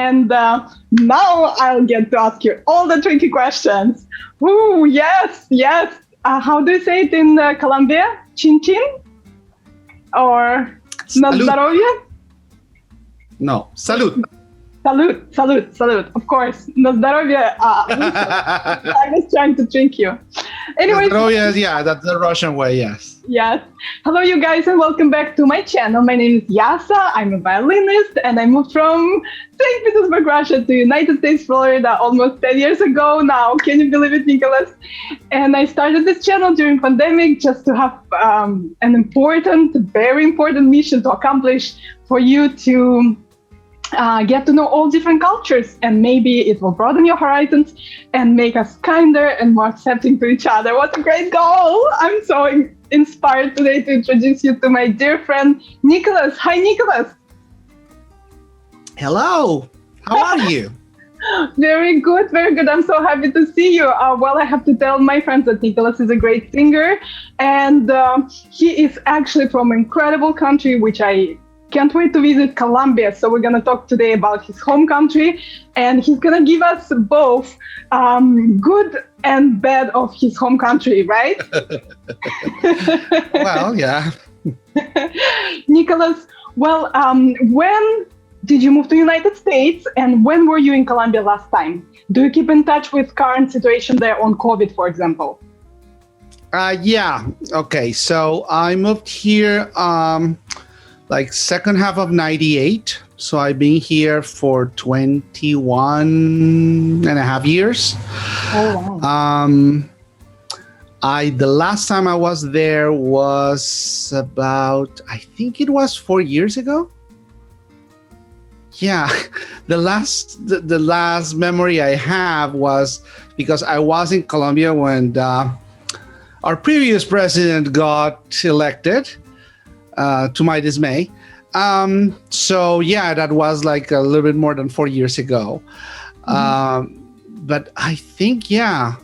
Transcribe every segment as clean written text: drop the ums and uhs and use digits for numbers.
And now I'll get to ask you all the tricky questions. Ooh, yes, yes. How do you say it in Colombia? Chin chin? Or na Salud. zdrowie? No, salud. Salute. Of course. Na zdrowie. I was trying to trick you. Anyways. Yeah, that's the Russian way, yes. Yes. Hello, you guys, and welcome back to my channel. My name is Yasa. I'm a violinist, and I moved from St. Petersburg, Russia to United States, Florida almost 10 years ago now. Can you believe it, Nicholas? And I started this channel during pandemic just to have an important, very important mission to accomplish for you to get to know all different cultures, and maybe it will broaden your horizons and make us kinder and more accepting to each other. What a great goal! I'm so inspired today to introduce you to my dear friend, Nicholas. Hi, Nicholas. Hello, how are you? Very good, very good. I'm so happy to see you. Well, I have to tell my friends that Nicholas is a great singer, and he is actually from an incredible country, which I can't wait to visit, Colombia. So we're going to talk today about his home country, and he's going to give us both good and bad of his home country, right? Well, yeah. Nicholas, well, when did you move to United States, and when were you in Colombia last time? Do you keep in touch with current situation there on COVID, for example? Yeah. Okay. So I moved here like second half of 98. So I've been here for 21 and a half years. Oh, wow. The last time I was there was about, I think it was 4 years ago. Yeah, the last memory I have was because I was in Colombia when our previous president got elected, to my dismay. So yeah, that was like a little bit more than 4 years ago. But I think, yeah,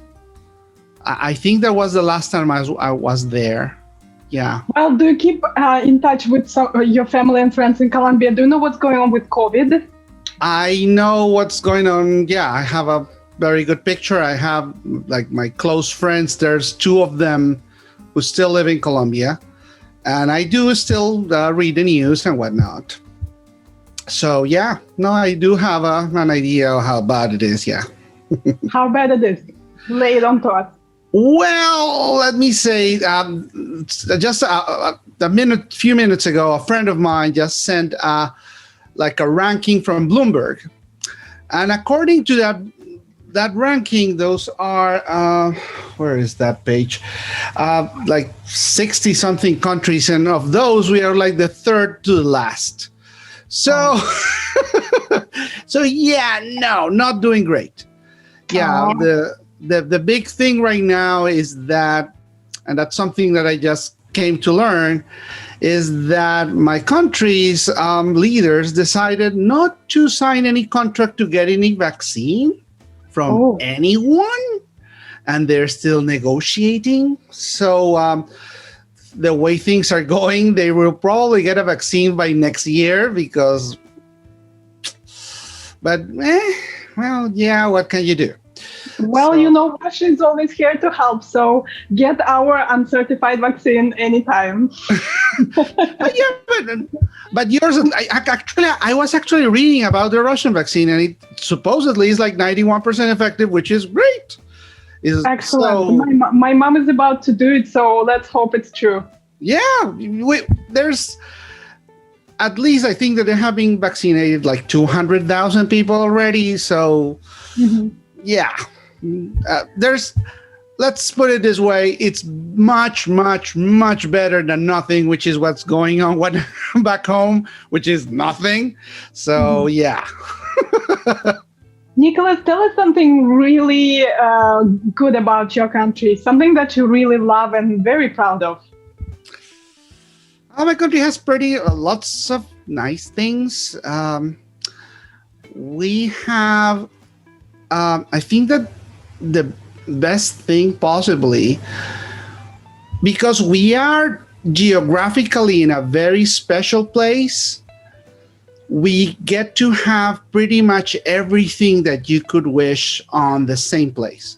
I think that was the last time I was there. Yeah. Well, do you keep in touch with your family and friends in Colombia? Do you know what's going on with COVID? I know what's going on. Yeah, I have a very good picture. I have like my close friends. There's two of them who still live in Colombia. And I do still read the news and whatnot. So yeah, no, I do have an idea of how bad it is. Yeah. How bad it is? Lay it on to us. Well, let me say, just few minutes ago, a friend of mine just sent like a ranking from Bloomberg, and according to that ranking, those are where is that page? Like 60 something countries, and of those, we are like the third to the last. So, so yeah, no, not doing great. Yeah, the big thing right now is that, and that's something that I just came to learn, is that my country's leaders decided not to sign any contract to get any vaccine from anyone, and they're still negotiating. So the way things are going, they will probably get a vaccine by next year well, yeah, what can you do? Well, so, you know, Russia is always here to help, so get our uncertified vaccine anytime. but yours, I was actually reading about the Russian vaccine, and it supposedly is like 91% effective, which is great. Excellent. So, my mom is about to do it, so let's hope it's true. Yeah, there's at least, I think that they're having vaccinated like 200,000 people already. So, yeah. Let's put it this way, it's much, much, much better than nothing, which is what's going on back home, which is nothing. So, yeah. Nicholas, tell us something really good about your country, something that you really love and very proud of. My country has lots of nice things. We have, I think that the best thing possibly, because we are geographically in a very special place, we get to have pretty much everything that you could wish on the same place.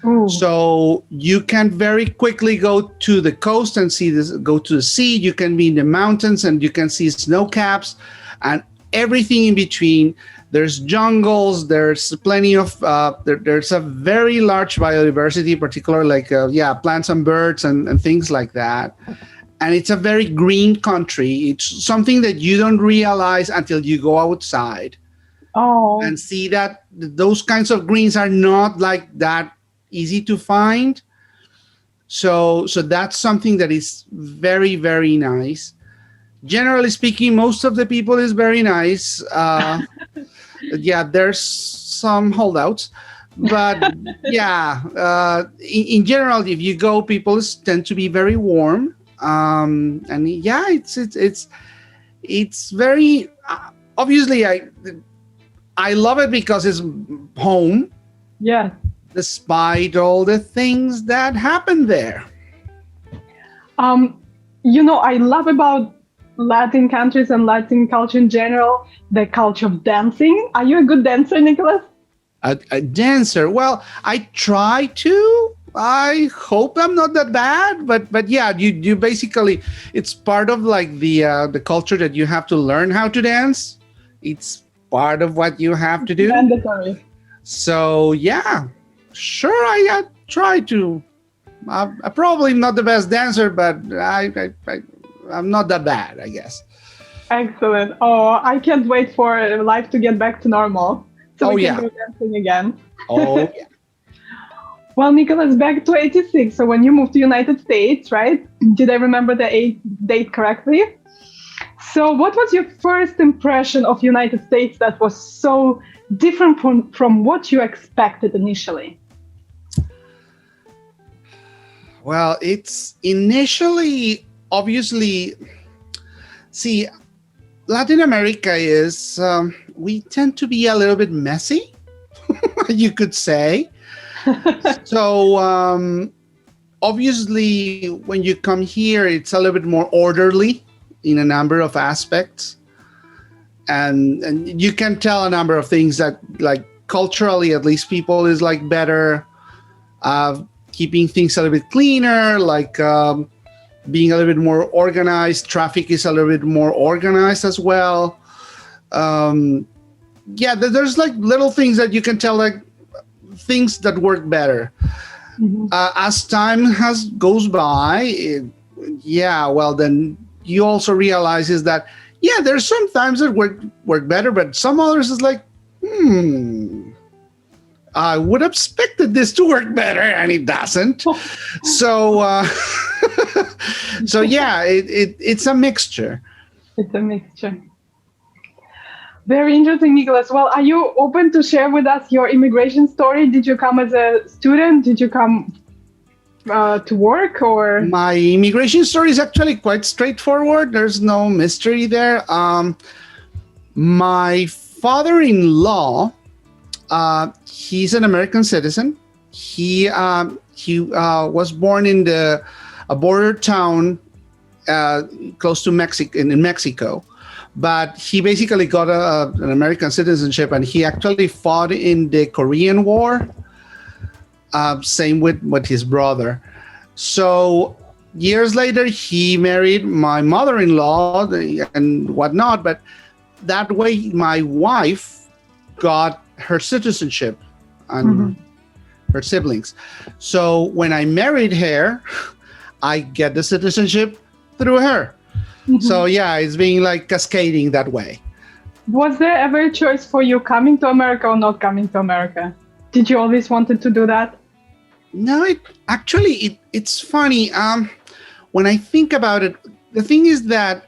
Ooh. So you can very quickly go to the coast and see this, go to the sea. You can be in the mountains and you can see snow caps and everything in between. There's jungles. There's plenty of. There's a very large biodiversity, particularly like plants and birds and things like that. And it's a very green country. It's something that you don't realize until you go outside and see that those kinds of greens are not like that easy to find. So that's something that is very, very nice. Generally speaking, most of the people is very nice. There's some holdouts, but in general, if you go, people tend to be very warm. It's very obviously I love it because it's home. Yeah. Despite all the things that happen there. I love about Latin countries and Latin culture in general, the culture of dancing. Are you a good dancer, Nicholas? A dancer? Well, I try to. I hope I'm not that bad, but yeah, you basically, it's part of like the culture that you have to learn how to dance. It's part of what you have to do. Mandatory. So yeah. Sure, I try to. I'm probably not the best dancer, but I'm not that bad, I guess. Excellent. Oh, I can't wait for life to get back to normal. So we can go dancing again. Oh, yeah. Well, Nicholas, back to 86. So when you moved to United States, right? Did I remember the date correctly? So what was your first impression of United States that was so different from what you expected initially? Well, it's initially, obviously, see, Latin America is, we tend to be a little bit messy, you could say. So, obviously, when you come here, it's a little bit more orderly in a number of aspects. And you can tell a number of things that, like, culturally, at least people is like better, keeping things a little bit cleaner, like being a little bit more organized. Traffic is a little bit more organized as well. There's like little things that you can tell, like things that work better. Mm-hmm. As time goes by, then you also realize is that, there's some times that work better, but some others is like, I would have expected this to work better, and it doesn't. So, it's a mixture. It's a mixture. Very interesting, Nicholas. Well, are you open to share with us your immigration story? Did you come as a student? Did you come to work, or? My immigration story is actually quite straightforward. There's no mystery there. My father-in-law, he's an American citizen. He was born in a border town close to Mexico, in Mexico. But he basically got an American citizenship, and he actually fought in the Korean War. Same with his brother. So years later, he married my mother-in-law and whatnot. But that way, my wife got her citizenship and her siblings. So when I married her, I get the citizenship through her. Mm-hmm. So it's being like cascading that way. Was there ever a choice for you coming to America or not coming to America? Did you always wanted to do that? No, it's funny. When I think about it, the thing is that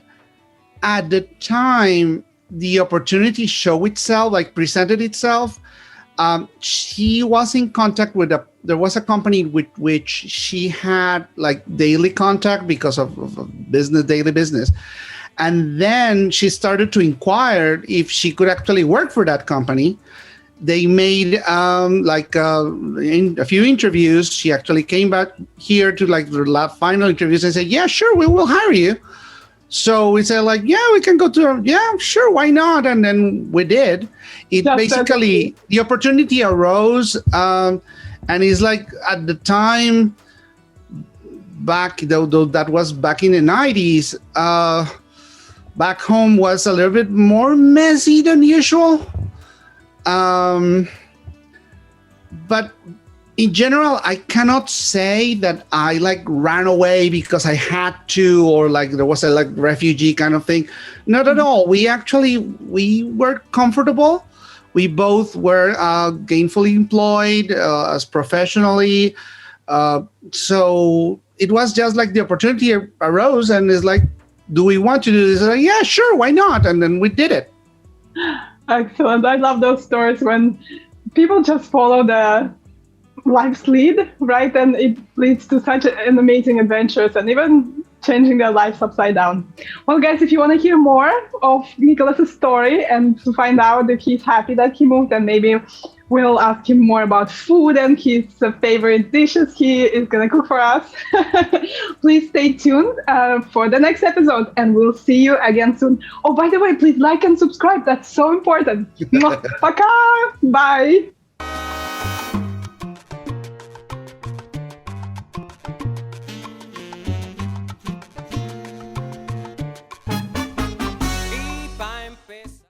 at the time the opportunity presented itself. She was in contact with there was a company with which she had like daily contact because of daily business. And then she started to inquire if she could actually work for that company. They made in a few interviews. She actually came back here to like the final interviews and said, "Yeah, sure, we will hire you." So we said like, yeah, we can go to, yeah, sure, why not? And then we did. It Just basically, the opportunity arose, and it's like at the time, back though that was back in the 90s, back home was a little bit more messy than usual. But in general, I cannot say that I like ran away because I had to, or like there was a like refugee kind of thing. Not at all. We were comfortable. We both were gainfully employed as professionally. So it was just like the opportunity arose, and it's like, do we want to do this? Like, yeah, sure, why not? And then we did it. Excellent. I love those stories when people just follow the life's lead, right? And it leads to such an amazing adventures and even changing their lives upside down. Well, guys, if you want to hear more of Nicholas's story and to find out if he's happy that he moved, and maybe we'll ask him more about food and his favorite dishes he is going to cook for us, please stay tuned for the next episode, and we'll see you again soon. Oh, by the way, please like and subscribe. That's so important. Пока. Bye.